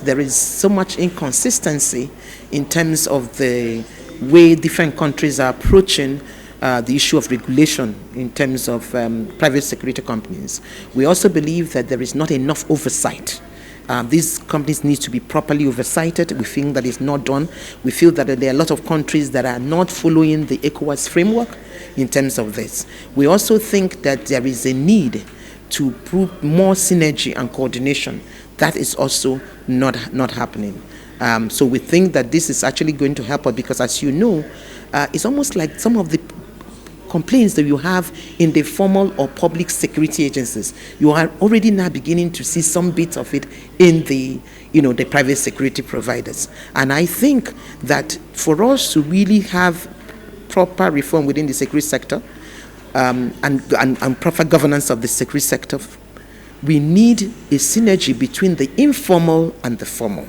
there is so much inconsistency in terms of the way different countries are approaching the issue of regulation in terms of private security companies. We also believe that there is not enough oversight. These companies need to be properly oversighted. We think that it's not done. We feel that there are a lot of countries that are not following the ECOWAS framework in terms of this. We also think that there is a need to prove more synergy and coordination. That is also not happening. So we think that this is actually going to help us because, as you know, it's almost like some of the complaints that you have in the formal or public security agencies, you are already now beginning to see some bits of it in the private security providers. And I think that for us to really have proper reform within the security sector and proper governance of the security sector, we need a synergy between the informal and the formal.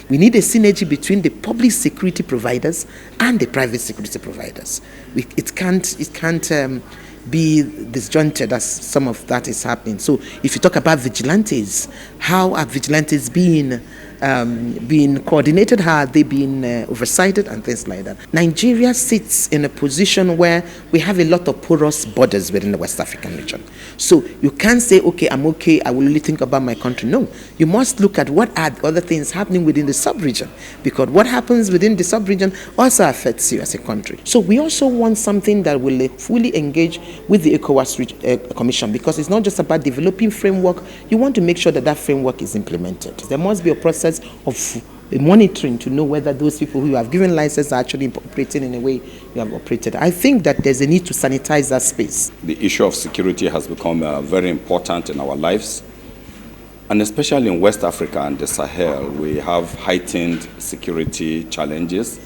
We need a synergy between the public security providers and the private security providers. It can't be disjointed as some of that is happening. So if you talk about vigilantes, how are vigilantes being coordinated? How are they being oversighted and things like that? Nigeria sits in a position where we have a lot of porous borders within the West African region. So you can't say, okay, I'm okay, I will only think about my country. No, you must look at what are other things happening within the sub-region, because what happens within the sub-region also affects you as a country. So we also want something that will fully engage with the ECOWAS Commission, because it's not just about developing framework. You want to make sure that that framework is implemented. There must be a process of monitoring to know whether those people who have given license are actually operating in a way you have operated. I think that there's a need to sanitize that space. The issue of security has become very important in our lives, and especially in West Africa and the Sahel, we have heightened security challenges.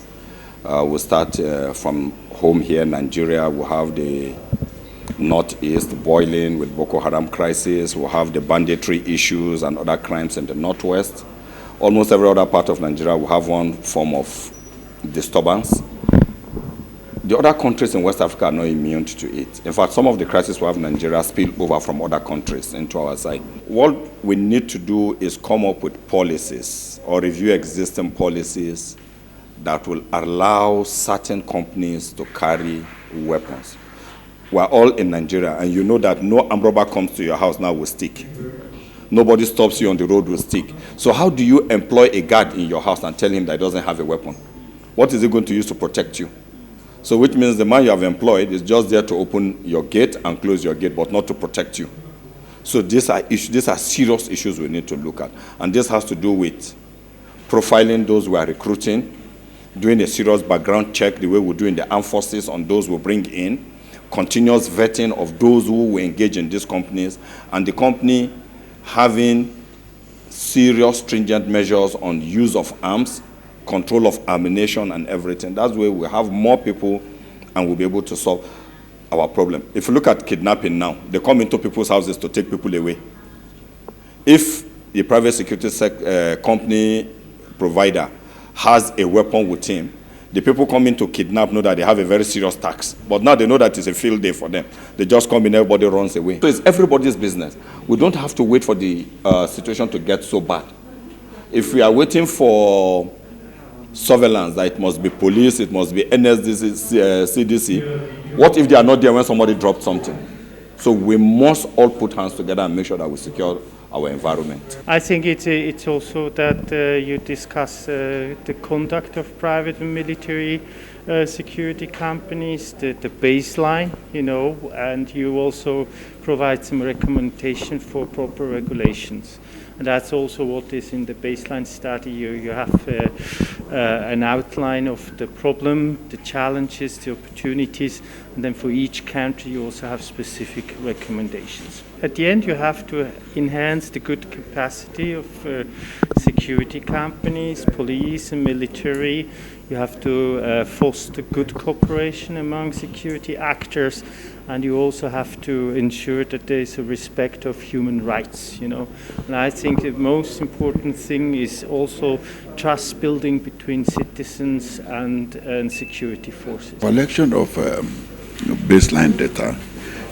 We'll start from home here in Nigeria. We have the Northeast boiling with Boko Haram crisis. We have the banditry issues and other crimes in the Northwest. Almost every other part of Nigeria will have one form of disturbance. The other countries in West Africa are not immune to it. In fact, some of the crises we have in Nigeria spill over from other countries into our side. What we need to do is come up with policies or review existing policies that will allow certain companies to carry weapons. We're all in Nigeria, and you know that no armed robber comes to your house now with stick. Nobody stops you on the road with stick. So how do you employ a guard in your house and tell him that he doesn't have a weapon? What is he going to use to protect you? So which means the man you have employed is just there to open your gate and close your gate, but not to protect you. So these are serious issues we need to look at. And this has to do with profiling those we are recruiting, doing a serious background check the way we do in the armed forces on those we bring in, continuous vetting of those who will engage in these companies, and the company having serious stringent measures on use of arms, control of ammunition and everything. That's where we have more people and we'll be able to solve our problem. If you look at kidnapping now, they come into people's houses to take people away. If the private security company provider has a weapon with him, the people coming to kidnap know that they have a very serious tax. But now they know that it's a field day for them. They just come in, everybody runs away. So it's everybody's business. We don't have to wait for the situation to get so bad. If we are waiting for surveillance, that it must be police, it must be NSDC, CDC, what if they are not there when somebody dropped something? So we must all put hands together and make sure that we secure our environment. I think it's also that you discuss the conduct of private and military security companies, the baseline, and you also provide some recommendation for proper regulations. And that's also what is in the baseline study. You have an outline of the problem, the challenges, the opportunities, and then for each country you also have specific recommendations. At the end, you have to enhance the good capacity of security companies, police and military. You have to foster good cooperation among security actors, and you also have to ensure that there is a respect of human rights, And I think the most important thing is also trust building between citizens and security forces. Collection of baseline data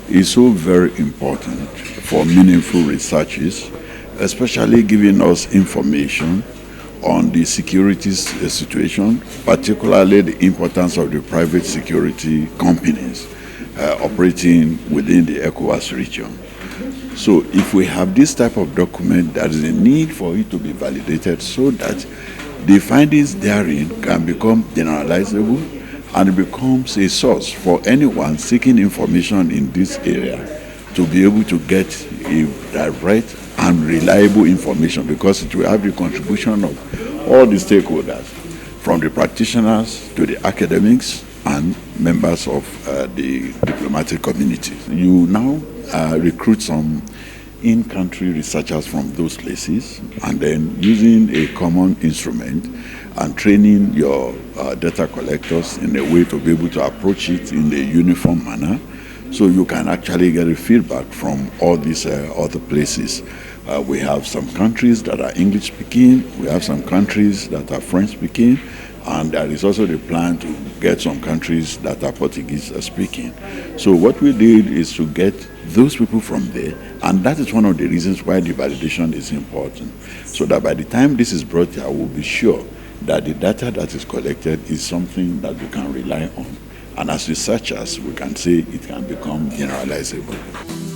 is so very important for meaningful researches especially giving us information on the security situation, particularly the importance of the private security companies operating within the ECOWAS region. So if we have this type of document, there is a need for it to be validated so that the findings therein can become generalizable and it becomes a source for anyone seeking information in this area to be able to get a direct and reliable information, because it will have the contribution of all the stakeholders, from the practitioners to the academics and members of the diplomatic community. You now recruit some in-country researchers from those places, and then using a common instrument and training your data collectors in a way to be able to approach it in a uniform manner, so you can actually get a feedback from all these other places. We have some countries that are English speaking, we have some countries that are French speaking, and there is also the plan to get some countries that are Portuguese speaking. So what we did is to get those people from there, and that is one of the reasons why the validation is important, so that by the time this is brought here, we'll be sure that the data that is collected is something that we can rely on. And as researchers, we can say it can become generalizable.